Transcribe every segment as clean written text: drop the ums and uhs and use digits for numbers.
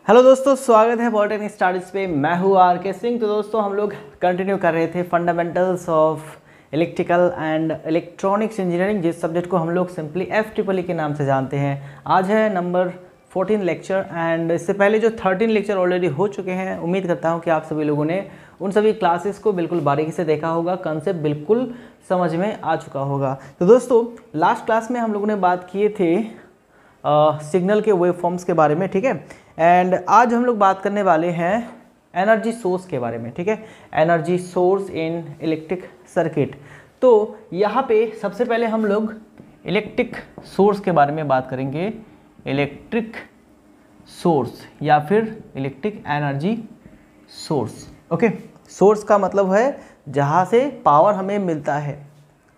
Hello दोस्तों, स्वागत है पॉलिटेक्निक स्टडीज पे। मैं हूँ आर के सिंह। तो दोस्तों हम लोग कंटिन्यू कर रहे थे fundamentals of electrical and electronics engineering, जिस सब्जेक्ट को हम लोग सिंपली FEEE के नाम से जानते हैं। आज है नंबर 14 लेक्चर एंड इससे पहले जो 13 लेक्चर ऑलरेडी हो चुके हैं। उम्मीद करता हूँ कि आप सभी लोगों ने उन सभी क्लासेस को बिल्कुल बारीकी से देखा होगा, कंसेप्ट बिल्कुल समझ में आ चुका होगा। तो दोस्तों लास्ट क्लास में हम लोगों ने बात किए थे सिग्नल के वेव फॉर्म्स के बारे में, ठीक है। एंड आज हम लोग बात करने वाले हैं एनर्जी सोर्स के बारे में, ठीक है। एनर्जी सोर्स इन इलेक्ट्रिक सर्किट। तो यहाँ पे सबसे पहले हम लोग इलेक्ट्रिक सोर्स के बारे में बात करेंगे। इलेक्ट्रिक सोर्स या फिर electric energy source. Okay, source का मतलब है जहाँ से पावर हमें मिलता है,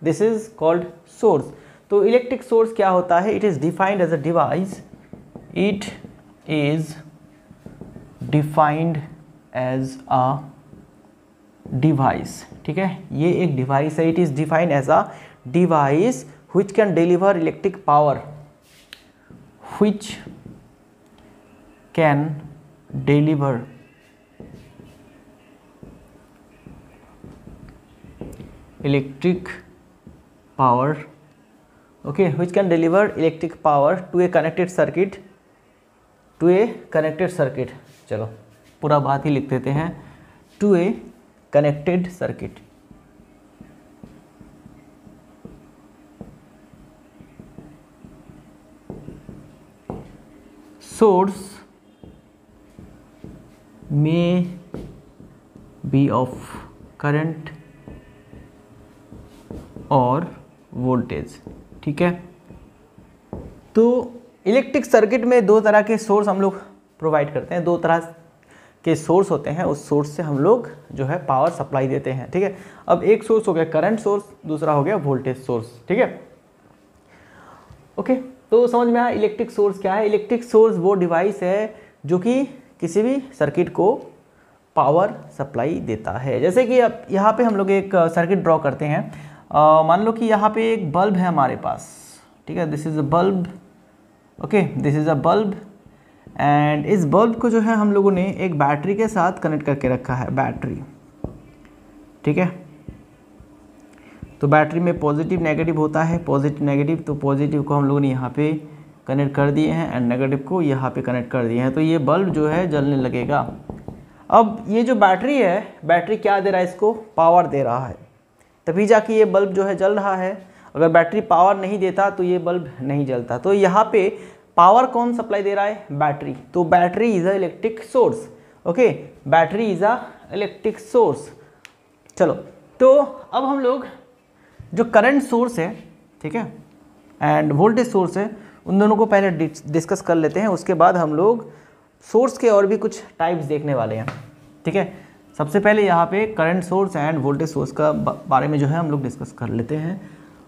दिस इज कॉल्ड सोर्स। तो इलेक्ट्रिक सोर्स क्या होता है? It is defined as a device, it is defined as a device, ठीक है। ये एक डिवाइस है। It is defined as a device which can deliver electric power, which can deliver electric power, okay, which can deliver electric power to a connected circuit, to a connected circuit. चलो पूरा बात ही लिख देते हैं, to a connected circuit. Source may be of current और voltage, ठीक है। तो इलेक्ट्रिक सर्किट में दो तरह के सोर्स हम लोग प्रोवाइड करते हैं। दो तरह के सोर्स होते हैं, उस सोर्स से हम लोग जो है पावर सप्लाई देते हैं, ठीक है। अब एक सोर्स हो गया करंट सोर्स, दूसरा हो गया वोल्टेज सोर्स, ठीक है। ओके, तो समझ में आया इलेक्ट्रिक सोर्स क्या है। इलेक्ट्रिक सोर्स वो डिवाइस है जो कि किसी भी सर्किट को पावर सप्लाई देता है। जैसे कि अब यहाँ पे हम लोग एक सर्किट ड्रॉ करते हैं। मान लो कि यहाँ पे एक बल्ब है हमारे पास, ठीक है। This is a bulb, okay, this is a bulb and इस बल्ब को जो है हम लोगों ने एक बैटरी के साथ कनेक्ट करके रखा है, बैटरी, ठीक है। तो बैटरी में पॉजिटिव नेगेटिव होता है, पॉजिटिव नेगेटिव। तो पॉजिटिव को हम लोगों ने यहाँ पे कनेक्ट कर दिए हैं एंड नेगेटिव को यहाँ पे कनेक्ट कर दिए हैं। तो ये बल्ब जो है जलने लगेगा। अब ये जो बैटरी है, बैटरी क्या दे रहा है? इसको पावर दे रहा है, तभी जाके ये बल्ब जो है जल रहा है। अगर बैटरी पावर नहीं देता तो ये बल्ब नहीं जलता। तो यहाँ पे पावर कौन सप्लाई दे रहा है? बैटरी। तो battery is a electric source, okay, battery is a electric source. चलो, तो अब हम लोग जो करंट सोर्स है, ठीक है, एंड वोल्टेज सोर्स है, उन दोनों को पहले डिस्कस कर लेते हैं। उसके बाद हम लोग सोर्स के और भी कुछ टाइप्स देखने वाले हैं, ठीक है। सबसे पहले यहाँ पे current source end voltage source का बारे में जो है हम लोग डिस्कस कर लेते हैं,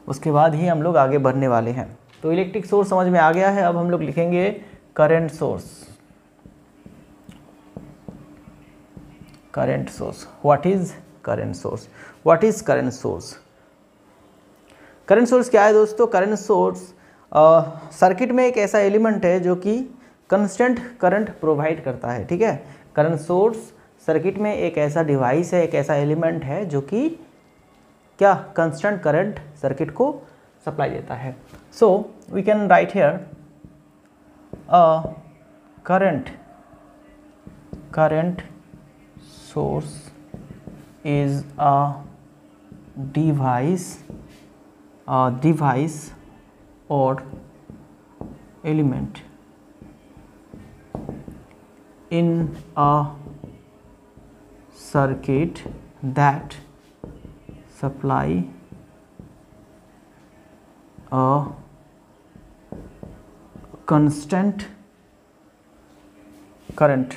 उसके बाद ही हम लोग आगे बढ़ने वाले हैं। तो इलेक्ट्रिक सोर्स समझ में आ गया है। अब हम लोग लिखेंगे current source. Current source, what is current source? What is current source? Current source क्या है दोस्तों? करंट सोर्स सर्किट में एक ऐसा एलिमेंट है जो कि कंस्टेंट करंट प्रोवाइड करता है, ठीक है। करंट सोर्स सर्किट में एक ऐसा डिवाइस है, एक ऐसा एलिमेंट है जो कि क्या कंस्टेंट करंट सर्किट को सप्लाई देता है। So we can write here a current source is a device और element in a circuit that supply a constant current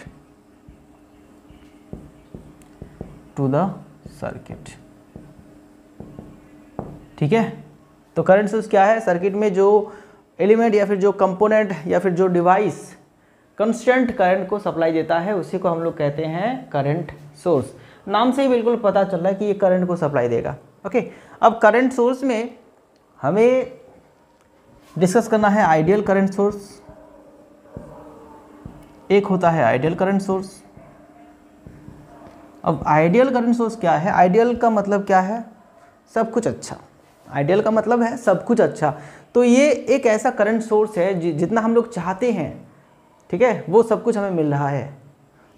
to the circuit, ठीक है। तो करंट सोर्स क्या है? सर्किट में जो एलिमेंट या फिर जो कंपोनेंट या फिर जो डिवाइस कंस्टेंट करंट को सप्लाई देता है, उसी को हम लोग कहते हैं करंट सोर्स। नाम से ही बिल्कुल पता चल रहा है कि ये करंट को सप्लाई देगा, ओके। अब करंट सोर्स में हमें डिस्कस करना है आइडियल करंट सोर्स, एक होता है आइडियल करंट सोर्स। अब आइडियल करंट सोर्स क्या है? आइडियल का मतलब क्या है? सब कुछ अच्छा। आइडियल का मतलब है सब कुछ अच्छा। तो ये एक ऐसा करंट सोर्स है जितना हम लोग चाहते हैं, ठीक है, वो सब कुछ हमें मिल रहा है।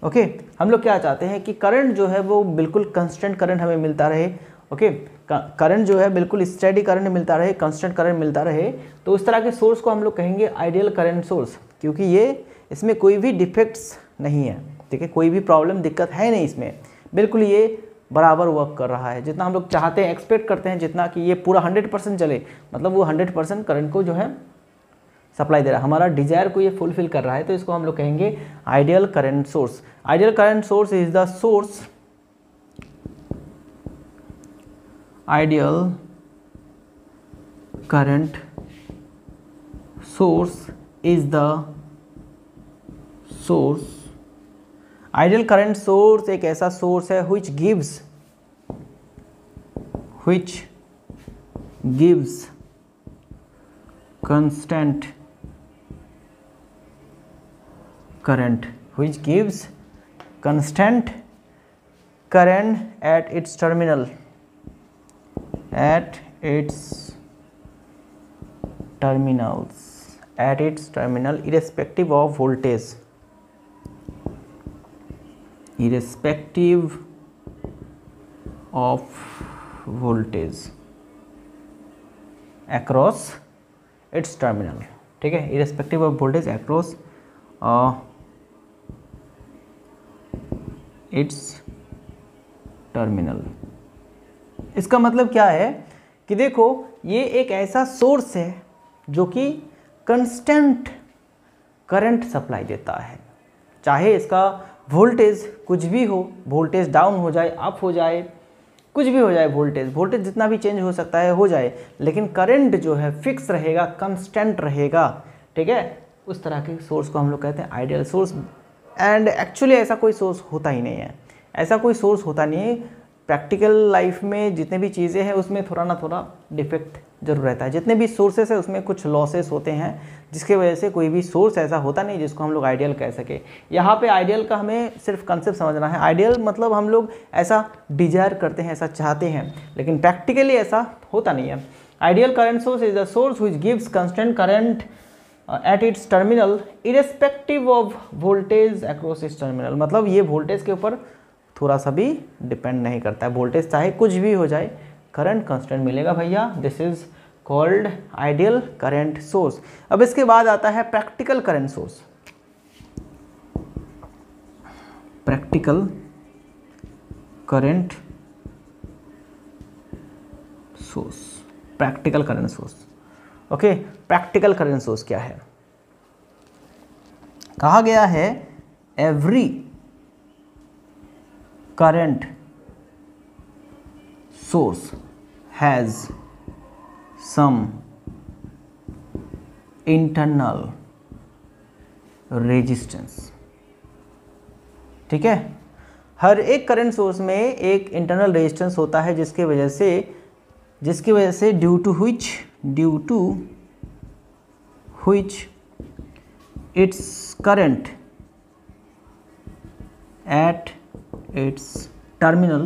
ओके, हम लोग क्या चाहते हैं कि करंट जो है वो बिल्कुल कंस्टेंट करंट हमें मिलता रहे। ओके, करंट जो है बिल्कुल स्टेडी करंट मिलता रहे, कंस्टेंट करंट मिलता रहे। तो इस तरह के सोर्स को हम लोग कहेंगे आइडियल करंट सोर्स, क्योंकि ये इसमें कोई भी डिफेक्ट्स नहीं है, ठीक है, कोई भी प्रॉब्लम दिक्कत है नहीं इसमें, बिल्कुल ये बराबर वर्क कर रहा है जितना हम लोग चाहते हैं, एक्सपेक्ट करते हैं, जितना कि ये पूरा 100% चले, मतलब वो 100% करंट को जो है सप्लाई दे रहा है, हमारा डिजायर को ये फुलफिल कर रहा है। तो इसको हम लोग कहेंगे ideal current source. Ideal current source is the source, ideal current source is the source, ideal current source एक ऐसा सोर्स है which gives constant current, which gives constant current at its terminal, at its terminal irrespective of voltage, across its terminal, ठीक है, irrespective of voltage across its terminal। इसका मतलब क्या है कि देखो ये एक ऐसा सोर्स है जो कि कंस्टेंट करंट सप्लाई देता है, चाहे इसका वोल्टेज कुछ भी हो, वोल्टेज डाउन हो जाए, अप हो जाए, कुछ भी हो जाए, वोल्टेज जितना भी चेंज हो सकता है हो जाए, लेकिन करंट जो है फिक्स रहेगा, कंस्टेंट रहेगा, ठीक है। उस तरह के सोर्स को हम लोग कहते हैं आइडियल सोर्स। एंड एक्चुअली ऐसा कोई सोर्स होता ही नहीं है, ऐसा कोई सोर्स होता नहीं है। प्रैक्टिकल लाइफ में जितने भी चीज़ें हैं उसमें थोड़ा ना थोड़ा डिफेक्ट जरूर रहता है, जितने भी सोर्सेस है उसमें कुछ लॉसेस होते हैं, जिसके वजह से कोई भी सोर्स ऐसा होता नहीं जिसको हम लोग आइडियल कह सके। यहाँ पे आइडियल का हमें सिर्फ कंसेप्ट समझना है। आइडियल मतलब हम लोग ऐसा डिजायर करते हैं, ऐसा चाहते हैं, लेकिन प्रैक्टिकली ऐसा होता नहीं है। Ideal current source is the source which gives constant current at its terminal irrespective of voltage across its terminal, मतलब ये वोल्टेज के ऊपर थोड़ा सा भी डिपेंड नहीं करता है, वोल्टेज चाहे कुछ भी हो जाए करंट कांस्टेंट मिलेगा भैया। This is called ideal current source. अब इसके बाद आता है practical current source. Practical current source, practical current source. Okay, practical current source क्या है? कहा गया है every current source has some internal resistance, ठीक है। हर एक करंट सोर्स में एक इंटरनल रेजिस्टेंस होता है जिसकी वजह से due to which its current at its terminal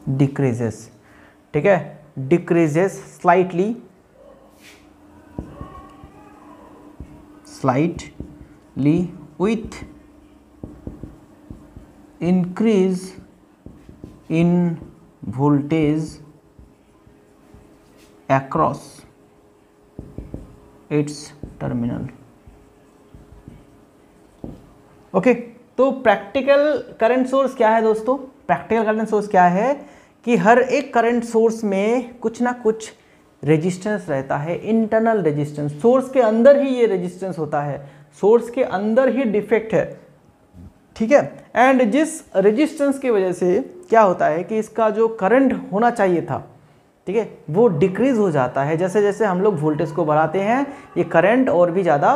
decreases, ठीक है, decreases slightly with increase in voltage across its terminal। Okay, तो प्रैक्टिकल करंट सोर्स क्या है दोस्तों? प्रैक्टिकल करंट सोर्स क्या है कि हर एक करंट सोर्स में कुछ ना कुछ रेजिस्टेंस रहता है, इंटरनल रेजिस्टेंस, सोर्स के अंदर ही ये रेजिस्टेंस होता है, सोर्स के अंदर ही डिफेक्ट है, ठीक है। एंड जिस रेजिस्टेंस की वजह से क्या होता है कि इसका जो करंट होना चाहिए था, ठीक है, वो डिक्रीज हो जाता है। जैसे जैसे हम लोग वोल्टेज को बढ़ाते हैं ये करंट और भी ज़्यादा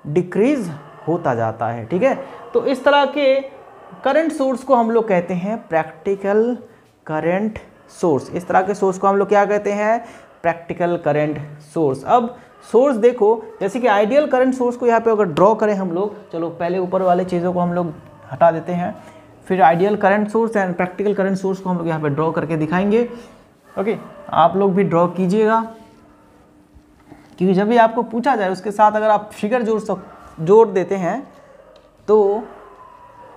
डिक्रीज होता जाता है, ठीक है। तो इस तरह के करंट सोर्स को हम लोग कहते हैं प्रैक्टिकल करंट सोर्स। इस तरह के सोर्स को हम लोग क्या कहते हैं, प्रैक्टिकल करंट सोर्स। अब सोर्स देखो, जैसे कि आइडियल करंट सोर्स को यहाँ पे अगर ड्रॉ करें हम लोग, चलो पहले ऊपर वाले चीज़ों को हम लोग हटा देते हैं, फिर ideal current source and practical current source को हम लोग यहाँ पे ड्रॉ करके दिखाएंगे। ओके, आप लोग भी ड्रॉ कीजिएगा, क्योंकि जब भी आपको पूछा जाए उसके साथ अगर आप फिगर जोड़ देते हैं तो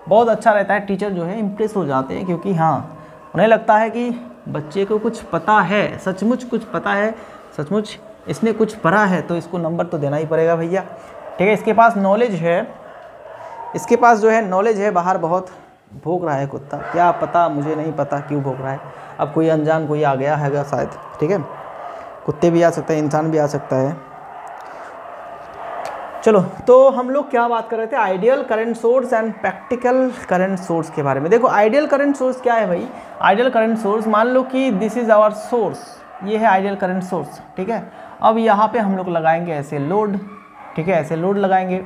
बहुत अच्छा रहता है। टीचर जो है इम्प्रेस हो जाते हैं, क्योंकि हाँ उन्हें लगता है कि बच्चे को कुछ पता है, सचमुच कुछ पता है, सचमुच इसने कुछ पढ़ा है, तो इसको नंबर तो देना ही पड़ेगा भैया। ठीक है, इसके पास नॉलेज है, इसके पास जो है नॉलेज है। बाहर बहुत भौंक रहा है कुत्ता, क्या पता, मुझे नहीं पता क्यों भौंक रहा है। अब कोई अनजान कोई आ गया हैगा शायद। ठीक है, कुत्ते भी आ सकते हैं, इंसान भी आ सकता है। चलो, तो हम लोग क्या बात कर रहे थे, ideal current source and practical current source के बारे में। देखो आइडियल करंट सोर्स क्या है भाई, आइडियल करंट सोर्स, मान लो कि दिस इज आवर सोर्स, ये है आइडियल करंट सोर्स। ठीक है, अब यहाँ पे हम लोग लगाएंगे ऐसे लोड। ठीक है, ऐसे लोड लगाएंगे,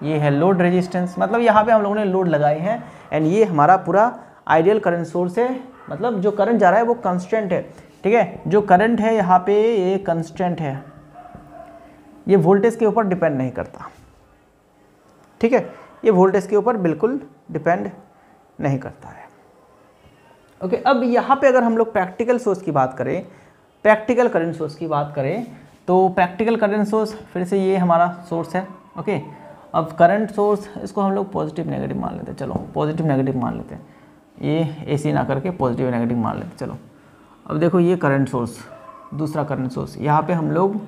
ये है लोड रेजिस्टेंस, मतलब यहाँ पे हम लोगों ने लोड लगाए हैं एंड ये हमारा पूरा आइडियल करंट सोर्स है। मतलब जो करंट जा रहा है वो कांस्टेंट है। ठीक है, जो करंट है यहाँ पे ये कांस्टेंट है, ये वोल्टेज के ऊपर डिपेंड नहीं करता। ठीक है, ये वोल्टेज के ऊपर बिल्कुल डिपेंड नहीं करता है। ओके, अब यहाँ पे अगर हम लोग प्रैक्टिकल सोर्स की बात करें, प्रैक्टिकल करंट सोर्स की बात करें, तो प्रैक्टिकल करंट सोर्स फिर से ये हमारा सोर्स है। ओके, अब करंट सोर्स इसको हम लोग पॉजिटिव नेगेटिव मान लेते हैं। चलो पॉजिटिव नेगेटिव मान लेते हैं, ये ऐसे ना करके पॉजिटिव नेगेटिव मान लेते हैं। चलो अब देखो ये करंट सोर्स, दूसरा करंट सोर्स, यहाँ पे हम लोग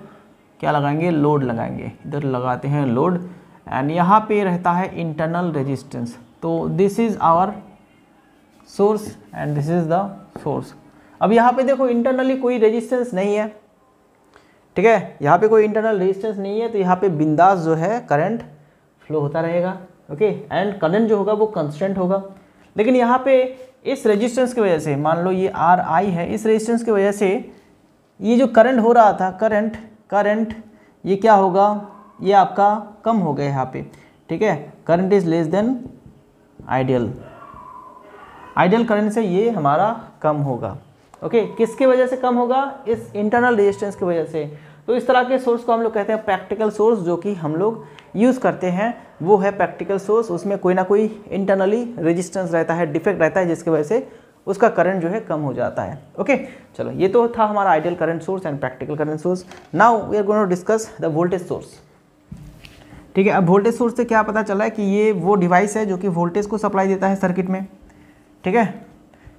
क्या लगाएंगे, लोड लगाएंगे। इधर लगाते हैं लोड एंड यहाँ पे रहता है इंटरनल रेजिस्टेंस। तो this is our source and this is the source. अब यहाँ पे देखो इंटरनली कोई रेजिस्टेंस नहीं है। ठीक है, यहाँ पे कोई इंटरनल रेजिस्टेंस नहीं है, तो यहाँ पे बिंदास जो है करंट फ्लो होता रहेगा। ओके, एंड करंट जो होगा वो कांस्टेंट होगा। लेकिन यहाँ पे इस रेजिस्टेंस की वजह से, मान लो ये RI है, इस रेजिस्टेंस की वजह से ये जो करंट हो रहा था, करंट ये क्या होगा, ये आपका कम हो गया यहाँ पे। ठीक है, current is less than ideal, ideal current से ये हमारा कम होगा। ओके, किसके वजह से कम होगा, इस इंटरनल रेजिस्टेंस की वजह से। तो इस तरह के सोर्स को हम लोग कहते हैं प्रैक्टिकल सोर्स, जो कि हम लोग यूज़ करते हैं वो है प्रैक्टिकल सोर्स। उसमें कोई ना कोई इंटरनली रेजिस्टेंस रहता है, डिफेक्ट रहता है, जिसकी वजह से उसका करंट जो है कम हो जाता है। ओके, चलो ये तो था हमारा ideal current source and practical current source. Now we are going to discuss the voltage source. ठीक है, अब वोल्टेज सोर्स से क्या पता चला है कि ये वो डिवाइस है जो कि वोल्टेज को सप्लाई देता है सर्किट में। ठीक है,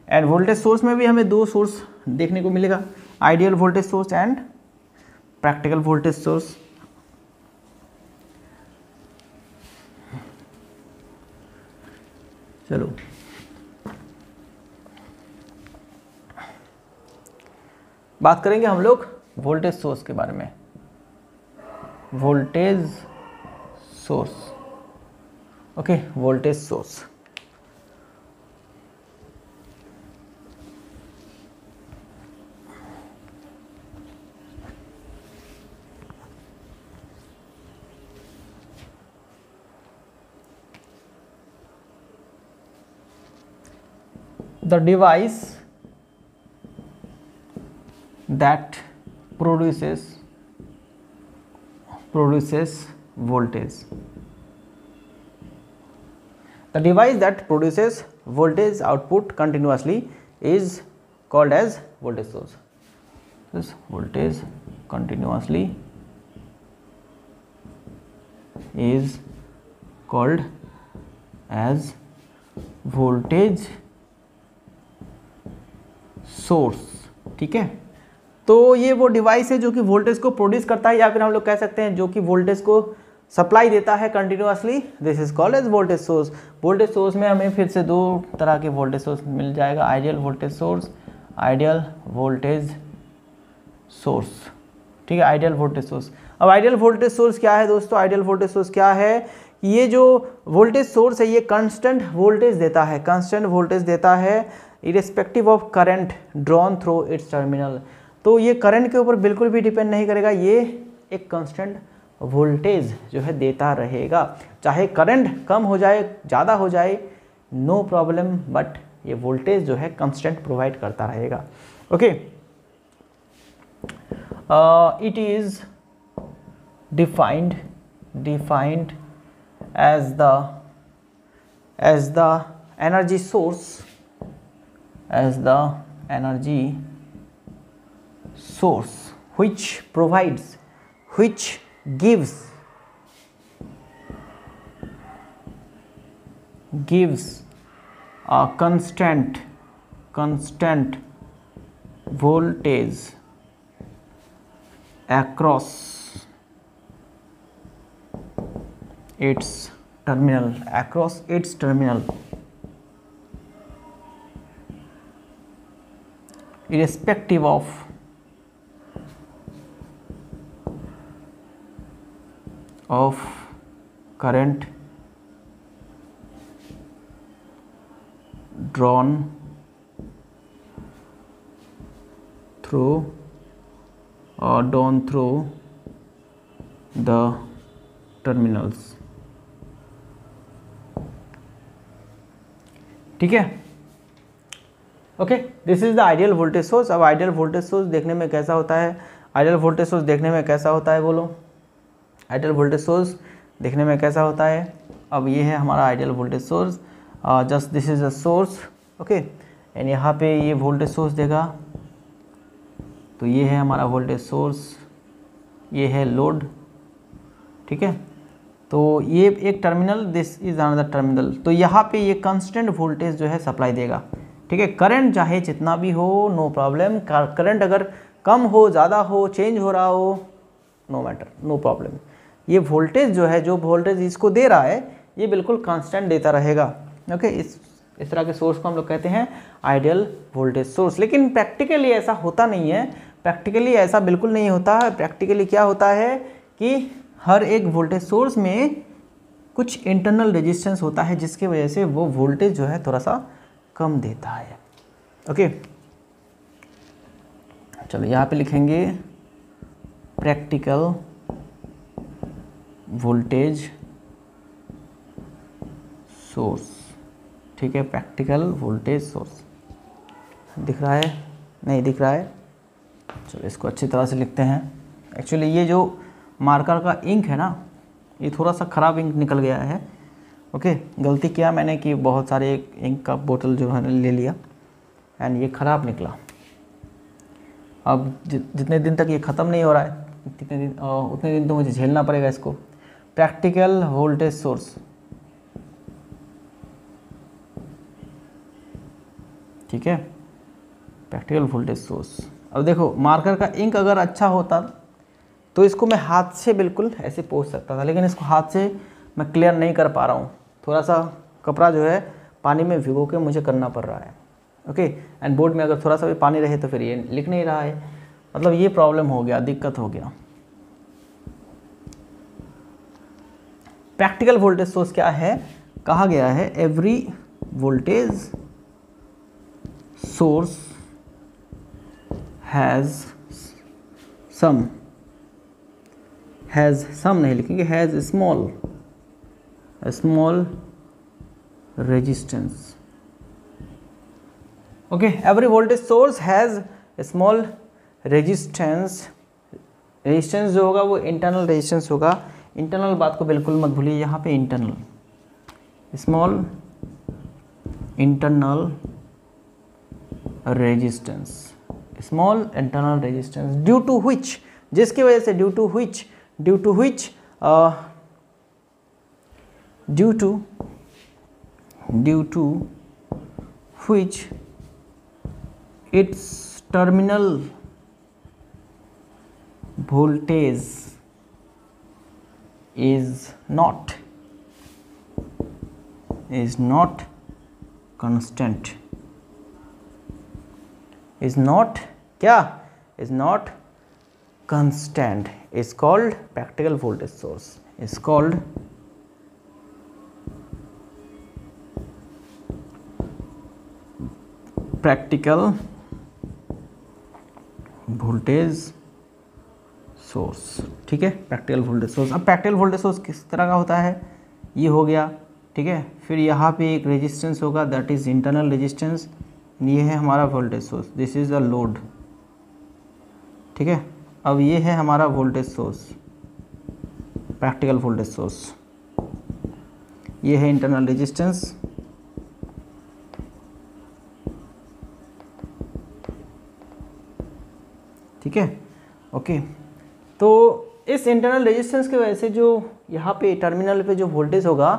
एंड वोल्टेज सोर्स में भी हमें दो सोर्स देखने को मिलेगा, ideal voltage source and practical voltage source. चलो बात करेंगे हम लोग वोल्टेज सोर्स के बारे में। Voltage source, okay, voltage source. The device that produces voltage. The device that produces voltage output continuously is called as voltage source. This voltage continuously is called as voltage source. ठीक है, तो ये वो device है जो कि voltage को produce करता है, या फिर हम लोग कह सकते हैं जो कि वोल्टेज को सप्लाई देता है continuously. This is called as voltage source. Voltage source में हमें फिर से दो तरह के वोल्टेज सोर्स मिल जाएगा, ideal voltage source, ideal voltage source. ठीक है, आइडियल वोल्टेज सोर्स। अब आइडियल वोल्टेज सोर्स क्या है दोस्तों, आइडियल वोल्टेज सोर्स क्या है, ये जो वोल्टेज सोर्स है ये कांस्टेंट वोल्टेज देता है, कांस्टेंट वोल्टेज देता है irrespective of current drawn through it's terminal. तो ये करंट के ऊपर बिल्कुल भी डिपेंड नहीं करेगा, ये एक कांस्टेंट वोल्टेज जो है देता रहेगा। चाहे करंट कम हो जाए, ज़्यादा हो जाए, नो प्रॉब्लम, बट ये वोल्टेज जो है कंस्टेंट प्रोवाइड करता रहेगा। Okay, it is defined as the energy source, which gives a constant voltage across its terminal, irrespective of current drawn through the terminals। ठीक है, okay, this is the ideal voltage source. अब ideal voltage source देखने में कैसा होता है? Ideal voltage source देखने में कैसा होता है, बोलो? आइडियल वोल्टेज सोर्स देखने में कैसा होता है? अब ये है हमारा ideal voltage source, just this is a source, okay, and यहाँ पे ये वोल्टेज सोर्स देगा, तो ये है हमारा वोल्टेज सोर्स, ये है लोड, ठीक है, तो ये एक terminal, this is another terminal, तो यहाँ पे ये कांस्टेंट वोल्टेज जो है सप्लाई देगा, ठीक है। करंट चाहे जितना भी हो, नो प्रॉब्लम, करंट अगर कम हो, ज़्यादा हो, चेंज हो रहा हो, नो मैटर, नो प्रॉब्लम। ये वोल्टेज जो है, जो वोल्टेज इसको दे रहा है, ये बिल्कुल कांस्टेंट देता रहेगा, ओके। इस तरह के सोर्स को हम लोग कहते हैं आइडियल वोल्टेज सोर्स। लेकिन प्रैक्टिकली ऐसा होता नहीं है, प्रैक्टिकली ऐसा बिल्कुल नहीं होता है। प्रैक्टिकली क्या होता है कि हर एक वोल्टेज सोर्स में कुछ इंटरनल रेजिस्टेंस होता है, जिसकी वजह से वो वोल्टेज जो है थोड़ा सा कम देता है, ओके। चलो यहाँ पे लिखेंगे प्रैक्टिकल वोल्टेज सोर्स, ठीक है, प्रैक्टिकल वोल्टेज सोर्स। दिख रहा है? नहीं दिख रहा है? चलो इसको अच्छी तरह से लिखते हैं। एक्चुअली ये जो मार्कर का इंक है ना, ये थोड़ा सा ख़राब इंक निकल गया है, ओके। गलती किया मैंने कि बहुत सारे इंक का बोतल जो है ले लिया एंड ये ख़राब निकला। अब जितने दिन तक ये ख़त्म नहीं हो रहा है, उतने दिन तो मुझे झेलना पड़ेगा इसको। प्रैक्टिकल वोल्टेज सोर्स, ठीक है, प्रैक्टिकल वोल्टेज सोर्स। अब देखो, मार्कर का इंक अगर अच्छा होता तो इसको मैं हाथ से बिल्कुल ऐसे पोंछ सकता था, लेकिन इसको हाथ से मैं क्लियर नहीं कर पा रहा हूँ। थोड़ा सा कपड़ा जो है पानी में भिगो के मुझे करना पड़ रहा है, ओके। एंड बोर्ड में अगर थोड़ा सा भी पानी रहे तो फिर ये लिख नहीं रहा है, मतलब ये प्रॉब्लम हो गया, दिक्कत हो गया। प्रैक्टिकल वोल्टेज सोर्स क्या है? कहा गया है every voltage source has some नहीं लिखेंगे, has small resistance, okay. Every voltage source has small resistance. Resistance जो होगा वो इंटरनल रेजिस्टेंस होगा। इंटरनल बात को बिल्कुल मत भूलिए, यहाँ पे internal, small internal resistance, small internal resistance, due to which, जिसकी वजह से, due to which its terminal voltage is not constant, is not constant, is called practical voltage source, is called practical voltage source, ठीक है, practical voltage source. अब practical voltage source किस तरह का होता है? ये हो गया, ठीक है। फिर यहाँ पे एक रेजिस्टेंस होगा, दैट इज़ इंटरनल रेजिस्टेंस। ये है हमारा voltage source, this is the load, ठीक है। अब ये है हमारा voltage source, practical voltage source. ये है इंटरनल रेजिस्टेंस, ठीक है, ओके। तो इस इंटरनल रेजिस्टेंस की वजह से जो यहाँ पे टर्मिनल पे जो वोल्टेज होगा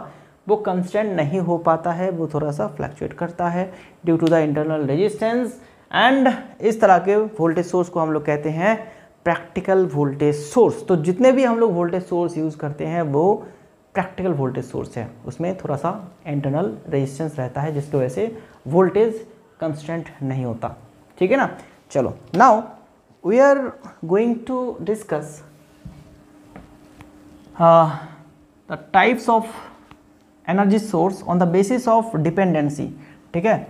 वो कंस्टेंट नहीं हो पाता है, वो थोड़ा सा फ्लक्चुएट करता है due to the internal resistance. And इस तरह के वोल्टेज सोर्स को हम लोग कहते हैं प्रैक्टिकल वोल्टेज सोर्स। तो जितने भी हम लोग वोल्टेज सोर्स यूज़ करते हैं वो प्रैक्टिकल वोल्टेज सोर्स है, उसमें थोड़ा सा इंटरनल रेजिस्टेंस रहता है जिसकी वजह से वोल्टेज कंस्टेंट नहीं होता, ठीक है ना। चलो, now we are going to discuss the types of energy source on the basis of dependency, ठीक है।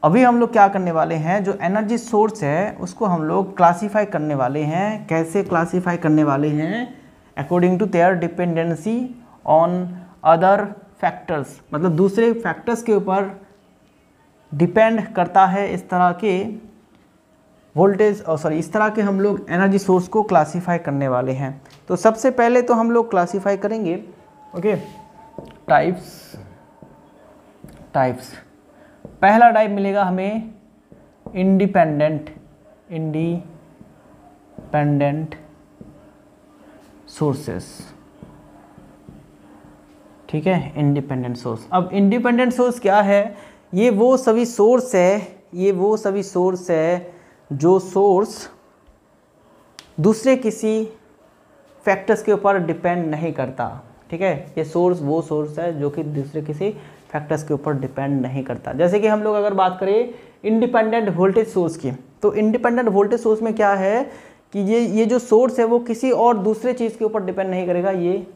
अभी हम लोग क्या करने वाले हैं, जो एनर्जी सोर्स है उसको हम लोग क्लासीफाई करने वाले हैं। कैसे क्लासीफाई करने वाले हैं? According to their dependency on other factors, मतलब दूसरे फैक्टर्स के ऊपर डिपेंड करता है इस तरह के वोल्टेज, इस तरह के हम लोग एनर्जी सोर्स को क्लासीफाई करने वाले हैं। तो सबसे पहले तो हम लोग क्लासीफाई करेंगे, ओके, टाइप्स। पहला टाइप मिलेगा हमें इंडिपेंडेंट सोर्सेस, ठीक है, इंडिपेंडेंट सोर्स। अब इंडिपेंडेंट सोर्स क्या है? ये वो सभी सोर्स है जो सोर्स दूसरे किसी फैक्टर्स के ऊपर डिपेंड नहीं करता, ठीक है। ये सोर्स वो सोर्स है जो कि दूसरे किसी फैक्टर्स के ऊपर डिपेंड नहीं करता। जैसे कि हम लोग अगर बात करें इंडिपेंडेंट वोल्टेज सोर्स की, तो इंडिपेंडेंट वोल्टेज सोर्स में क्या है कि ये जो सोर्स है वो किसी और दूसरे चीज़ के ऊपर डिपेंड नहीं करेगा, ये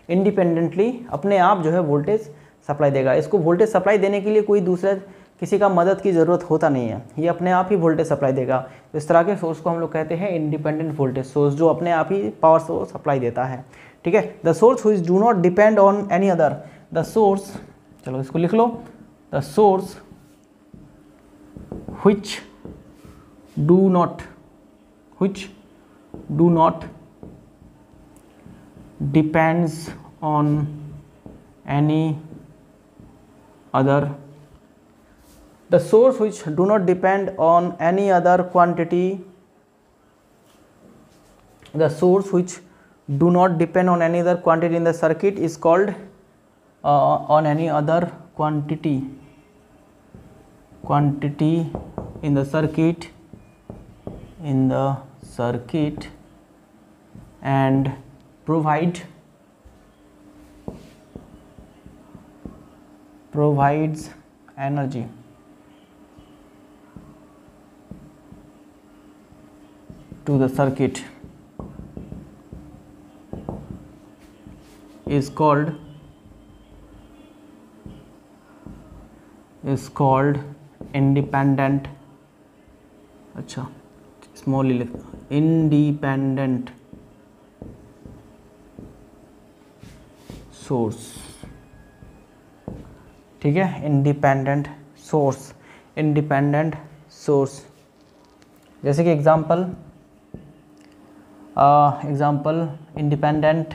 इंडिपेंडेंटली अपने आप जो है वोल्टेज सप्लाई देगा। इसको वोल्टेज सप्लाई देने के लिए कोई दूसरा किसी का मदद की ज़रूरत होता नहीं है, ये अपने आप ही वोल्टेज सप्लाई देगा। तो इस तरह के सोर्स को हम लोग कहते हैं इंडिपेंडेंट वोल्टेज सोर्स, जो अपने आप ही पावर सोर्स सप्लाई देता है, ठीक है। The source which do not depend on any other, the source, चलो इसको लिख लो, the source which do not depends on any other, the source which do not depend on any other quantity, the source which do not depend on any other quantity in the circuit is called on any other quantity in the circuit and provides energy to the circuit is called independent, अच्छा small लिख, independent source, ठीक है, independent source. जैसे कि example independent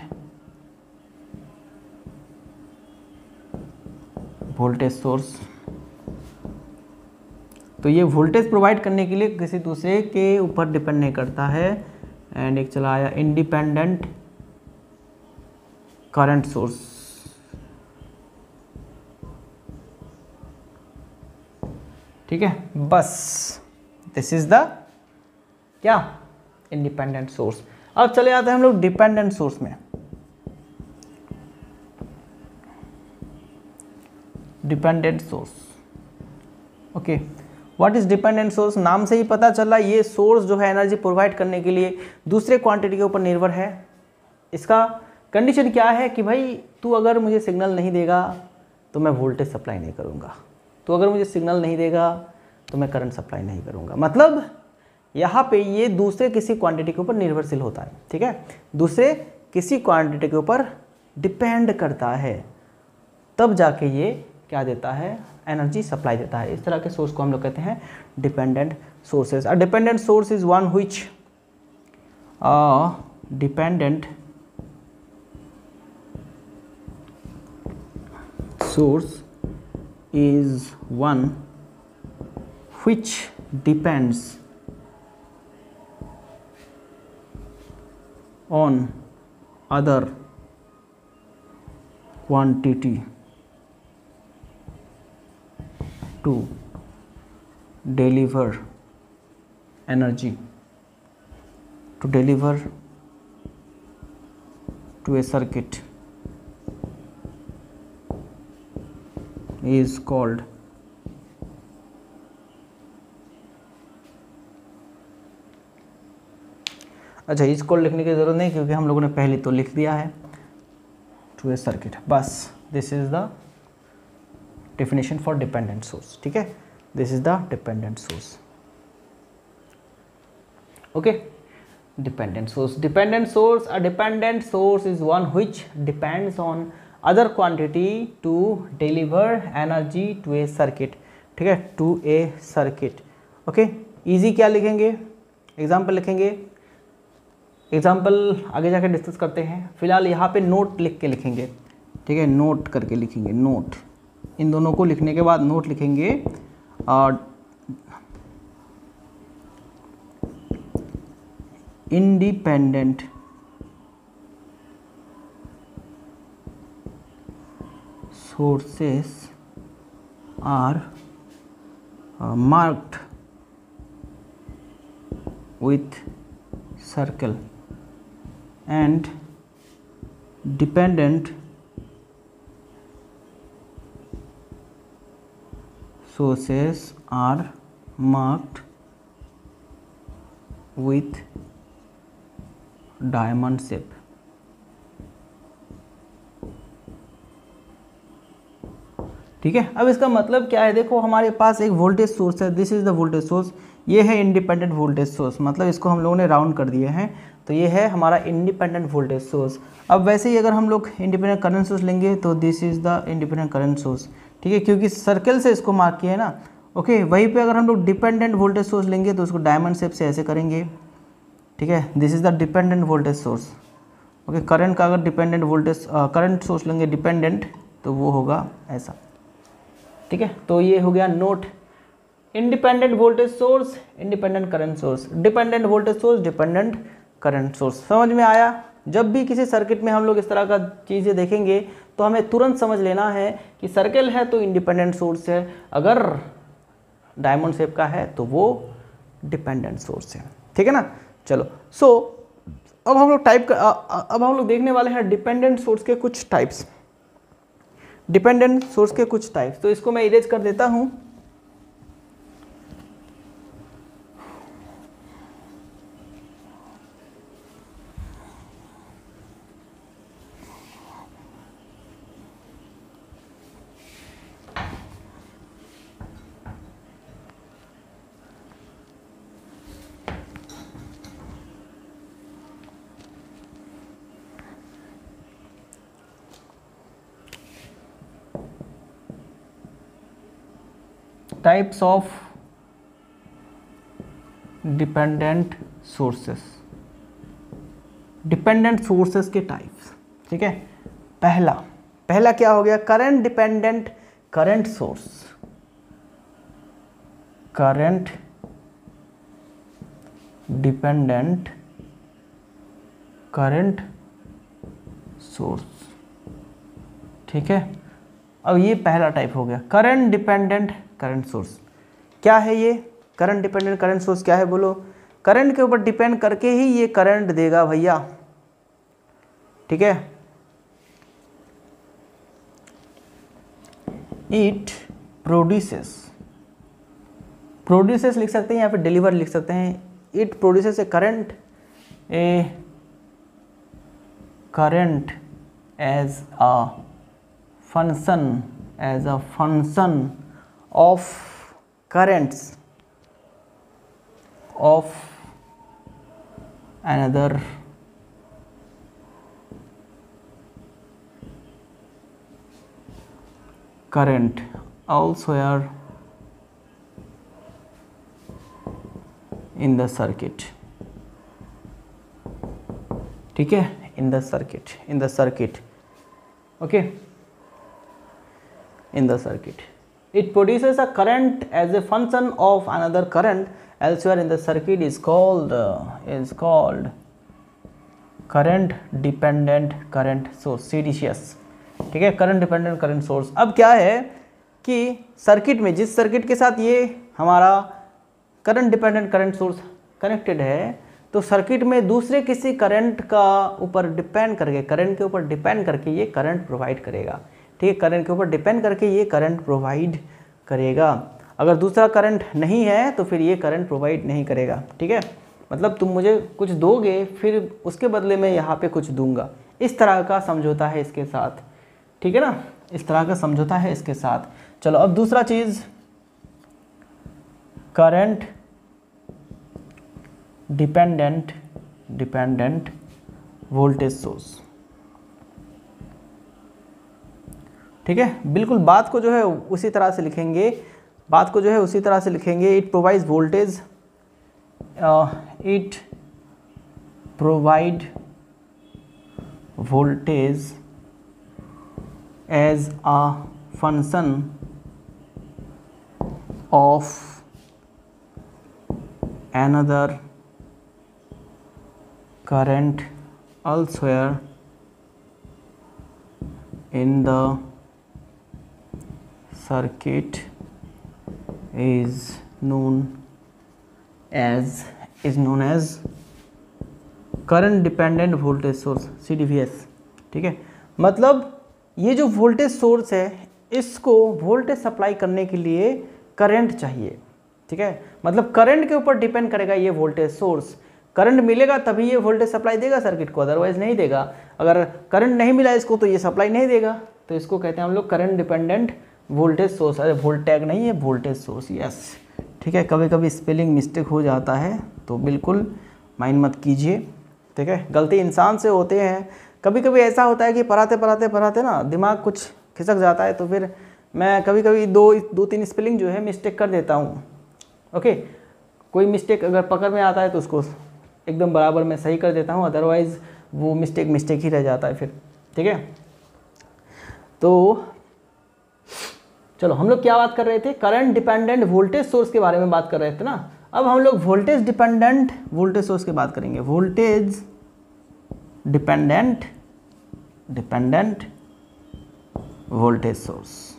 voltage source, तो ये voltage provide करने के लिए किसी दूसरे के ऊपर डिपेंड नहीं करता है। एंड एक चला आया इंडिपेंडेंट करंट सोर्स, ठीक है, बस दिस इज द क्या इंडिपेंडेंट सोर्स। अब चले आते हैं हम लोग डिपेंडेंट सोर्स में। Dependent source, okay, what is dependent source? नाम से ही पता चला, ये सोर्स जो है एनर्जी प्रोवाइड करने के लिए दूसरे क्वांटिटी के ऊपर निर्भर है। इसका कंडीशन क्या है कि भाई तू अगर मुझे सिग्नल नहीं देगा तो मैं वोल्टेज सप्लाई नहीं करूँगा, तो अगर मुझे सिग्नल नहीं देगा तो मैं करंट सप्लाई नहीं करूँगा। मतलब यहाँ पे ये दूसरे किसी क्वांटिटी के ऊपर निर्भरशील होता है, ठीक है, दूसरे किसी क्वांटिटी के ऊपर डिपेंड करता है। तब जाके ये क्या देता है, एनर्जी सप्लाई देता है। इस तरह के सोर्स को हम लोग कहते हैं dependent sources. A dependent source is one which dependent source is one which depends on other quantity to deliver energy, to deliver to a circuit is called अच्छा, इस कॉल लिखने की ज़रूरत नहीं क्योंकि हम लोगों ने पहले तो लिख दिया है, टू ए सर्किट, बस this is the definition for dependent source. ठीक है, this is the dependent source. Okay, dependent source, dependent source, a dependent source is one which depends on other quantity to deliver energy to a circuit. ठीक है, to a circuit. Okay, easy क्या लिखेंगे, example लिखेंगे, example आगे जाकर discuss करते हैं। फिलहाल यहाँ पे नोट लिख के लिखेंगे। ठीक है, नोट करके लिखेंगे, नोट, इन दोनों को लिखने के बाद नोट लिखेंगे। Independent sources are marked with circle and dependent sources are marked with diamond shape। ठीक है, अब इसका मतलब क्या है, देखो हमारे पास एक वोल्टेज सोर्स है, this is the voltage source, ये है इंडिपेंडेंट वोल्टेज सोर्स, मतलब इसको हम लोगों ने राउंड कर दिए हैं, तो ये है हमारा इंडिपेंडेंट वोल्टेज सोर्स। अब वैसे ही अगर हम लोग इंडिपेंडेंट करंट सोर्स लेंगे तो this is the independent current source. ठीक है, क्योंकि सर्कल से इसको मार्क किया है ना। ओके, वहीं पे अगर हम लोग डिपेंडेंट वोल्टेज सोर्स लेंगे तो उसको डायमंड शेप से ऐसे करेंगे। ठीक है, this is the dependent voltage source. Okay, current का अगर डिपेंडेंट वोल्टेज करंट सोर्स लेंगे डिपेंडेंट, तो वो होगा ऐसा। ठीक है, तो ये हो गया note, independent voltage source, independent current source, dependent voltage source, dependent current source. समझ में आया? जब भी किसी सर्किट में हम लोग इस तरह का चीज़ें देखेंगे तो हमें तुरंत समझ लेना है कि सर्कल है तो इंडिपेंडेंट सोर्स है, अगर डायमंड शेप का है तो वो डिपेंडेंट सोर्स है। ठीक है ना, चलो। अब हम लोग अब हम लोग देखने वाले हैं डिपेंडेंट सोर्स के कुछ टाइप्स, डिपेंडेंट सोर्स के कुछ टाइप्स। तो इसको मैं इरेज कर देता हूं। Types of dependent sources, dependent sources के टाइप्स। ठीक है, पहला क्या हो गया, current dependent current source, current dependent current source. ठीक है, अब ये पहला टाइप हो गया, करंट डिपेंडेंट करंट सोर्स। क्या है ये करंट डिपेंडेंट करंट सोर्स? क्या है बोलो? करंट के ऊपर डिपेंड करके ही ये करंट देगा भैया। ठीक है, इट प्रोड्यूसेस लिख सकते हैं या फिर डिलीवर लिख सकते हैं। It produces a current as a function of currents of another current elsewhere in the circuit. ठीक है, in the circuit, okay, in the circuit. It produces a current as a function of another current elsewhere in the circuit is called current dependent current source, CDCS. ठीक है, current dependent current source. अब क्या है कि circuit में, जिस circuit के साथ ये हमारा current dependent current source connected है, तो सर्किट में दूसरे किसी करंट का ऊपर डिपेंड करके, करंट के ऊपर डिपेंड करके ये करंट प्रोवाइड करेगा. ठीक है, करंट के ऊपर डिपेंड करके ये करंट प्रोवाइड करेगा. अगर दूसरा करंट नहीं है तो फिर ये करंट प्रोवाइड नहीं करेगा. ठीक है, मतलब तुम मुझे कुछ दोगे, फिर उसके बदले में यहाँ पे कुछ दूंगा. इस तरह का समझौता है इसके साथ. ठीक है ना, इस तरह का समझौता है इसके साथ. चलो अब दूसरा चीज, करंट डिपेंडेंट वोल्टेज सोर्स. ठीक है, बिल्कुल बात को जो है उसी तरह से लिखेंगे, it provides voltage, it provide voltage as a function of another current elsewhere in the circuit is known as current dependent voltage source, CDVS. ठीक है, मतलब ये जो वोल्टेज सोर्स है, इसको वोल्टेज सप्लाई करने के लिए करंट चाहिए. ठीक है, मतलब करंट के ऊपर डिपेंड करेगा ये वोल्टेज सोर्स. करंट मिलेगा तभी ये वोल्टेज सप्लाई देगा सर्किट को, अदरवाइज नहीं देगा. अगर करंट नहीं मिला इसको तो ये सप्लाई नहीं देगा. तो इसको कहते हैं हम लोग करंट डिपेंडेंट वोल्टेज सोर्स. अरे वोल्टैग नहीं है, वोल्टेज सोर्स. यस, ठीक है, कभी कभी स्पेलिंग मिस्टेक हो जाता है तो बिल्कुल माइंड मत कीजिए. ठीक है, गलती इंसान से होते हैं. कभी कभी ऐसा होता है कि पढ़ाते ना दिमाग कुछ खिसक जाता है, तो फिर मैं कभी कभी दो तीन स्पेलिंग जो है मिस्टेक कर देता हूँ. ओके, कोई मिस्टेक अगर पकड़ में आता है तो उसको एकदम बराबर में सही कर देता हूँ, अदरवाइज़ वो मिस्टेक ही रह जाता है फिर. ठीक है, तो चलो हम लोग क्या बात कर रहे थे, करंट डिपेंडेंट वोल्टेज सोर्स के बारे में बात कर रहे थे ना. अब हम लोग वोल्टेज डिपेंडेंट वोल्टेज सोर्स की बात करेंगे. Voltage dependent voltage source.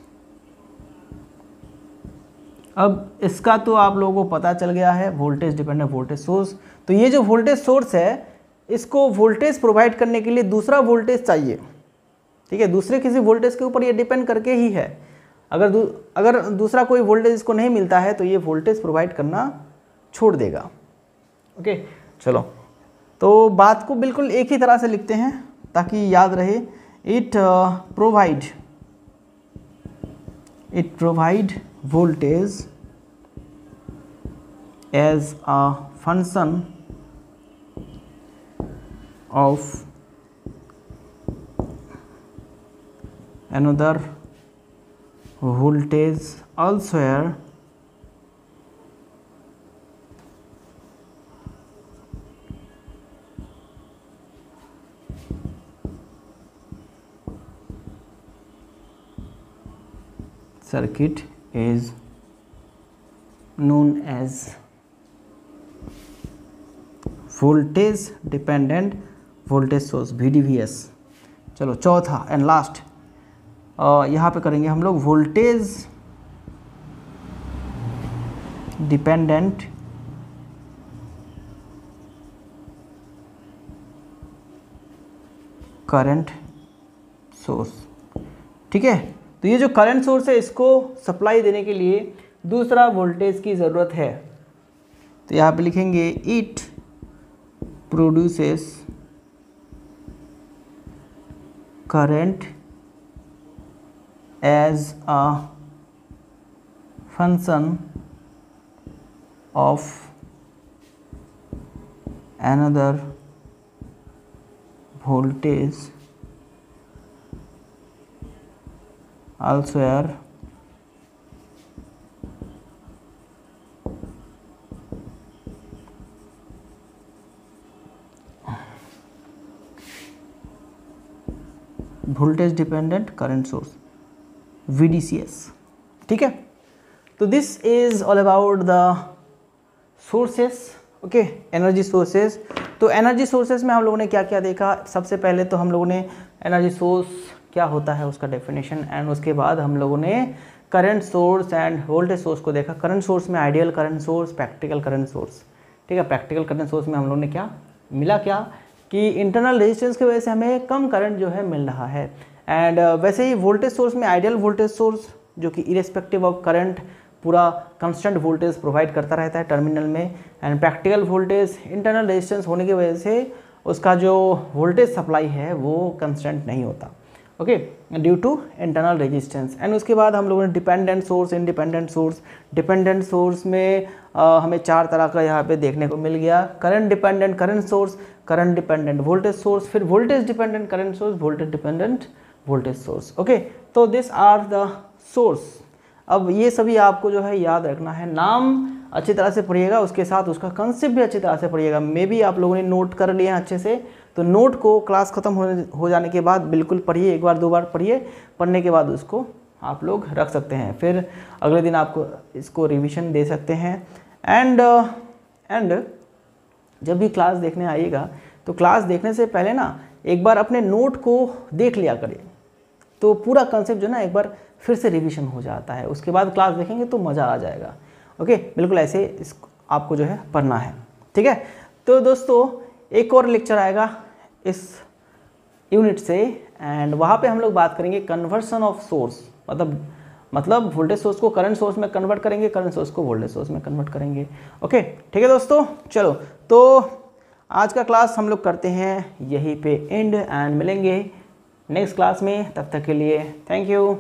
अब इसका तो आप लोगों को पता चल गया है, वोल्टेज डिपेंडेंट वोल्टेज सोर्स. तो ये जो वोल्टेज सोर्स है, इसको वोल्टेज प्रोवाइड करने के लिए दूसरा वोल्टेज चाहिए. ठीक है, दूसरे किसी वोल्टेज के ऊपर ये डिपेंड करके ही है. अगर दूसरा कोई वोल्टेज इसको नहीं मिलता है तो ये वोल्टेज प्रोवाइड करना छोड़ देगा. ओके, चलो तो बात को बिल्कुल एक ही तरह से लिखते हैं ताकि याद रहे. It provide voltage as a function of another voltage elsewhere circuit is known as voltage dependent voltage source, VDVS. चलो चौथा एंड लास्ट यहाँ पे करेंगे हम लोग वोल्टेज डिपेंडेंट करंट सोर्स. ठीक है, तो ये जो करंट सोर्स है इसको सप्लाई देने के लिए दूसरा वोल्टेज की ज़रूरत है. तो यहाँ पे लिखेंगे it produces current as a function of another voltage elsewhere voltage dependent current source, VDCS। ठीक है, तो this is all about the sources, okay, energy sources. तो एनर्जी सोर्सेस में हम लोगों ने क्या क्या देखा, सबसे पहले तो हम लोगों ने एनर्जी सोर्स क्या होता है उसका डेफिनेशन, एंड उसके बाद हम लोगों ने current source end voltage source को देखा। करंट सोर्स में ideal current source, practical current source. ठीक है, प्रैक्टिकल करंट सोर्स में हम लोगों ने क्या मिला, क्या कि इंटरनल रेजिस्टेंस की वजह से हमें कम करंट जो है मिल रहा है। एंड वैसे ही वोल्टेज सोर्स में आइडियल वोल्टेज सोर्स जो कि इरेस्पेक्टिव ऑफ करंट पूरा कंस्टेंट वोल्टेज प्रोवाइड करता रहता है टर्मिनल में। And practical voltage internal resistance होने की वजह से उसका जो वोल्टेज सप्लाई है वो कंस्टेंट नहीं होता, okay, due to internal resistance. And उसके बाद हम लोगों ने dependent source, independent source. Dependent source में हमें 4 तरह का यहाँ पे देखने को मिल गया, current dependent current source, current dependent voltage source, फिर voltage dependent current source, voltage dependent voltage source, okay. तो दिस आर द सोर्स। अब ये सभी आपको जो है याद रखना है, नाम अच्छी तरह से पढ़िएगा, उसके साथ उसका कंसेप्ट भी अच्छी तरह से पढ़िएगा। मे बी आप लोगों ने नोट कर लिए हैं अच्छे से, तो नोट को क्लास ख़त्म हो जाने के बाद बिल्कुल पढ़िए, एक बार 2 बार पढ़िए, पढ़ने के बाद उसको आप लोग रख सकते हैं, फिर अगले दिन आपको इसको रिवीजन दे सकते हैं। एंड जब भी क्लास देखने आइएगा तो क्लास देखने से पहले ना एक बार अपने नोट को देख लिया करिए, तो पूरा कंसेप्ट जो ना एक बार फिर से रिवीजन हो जाता है, उसके बाद क्लास देखेंगे तो मज़ा आ जाएगा, ओके। बिल्कुल ऐसे इस आपको जो है पढ़ना है, ठीक है। तो दोस्तों एक और लेक्चर आएगा इस यूनिट से, एंड वहाँ पे हम लोग बात करेंगे कन्वर्सन ऑफ सोर्स, मतलब वोल्टेज सोर्स को करंट सोर्स में कन्वर्ट करेंगे, करंट सोर्स को वोल्टेज सोर्स में कन्वर्ट करेंगे, ओके। ठीक है दोस्तों, चलो तो आज का क्लास हम लोग करते हैं यहीं पे एंड, एंड मिलेंगे नेक्स्ट क्लास में। तब तक के लिए थैंक यू।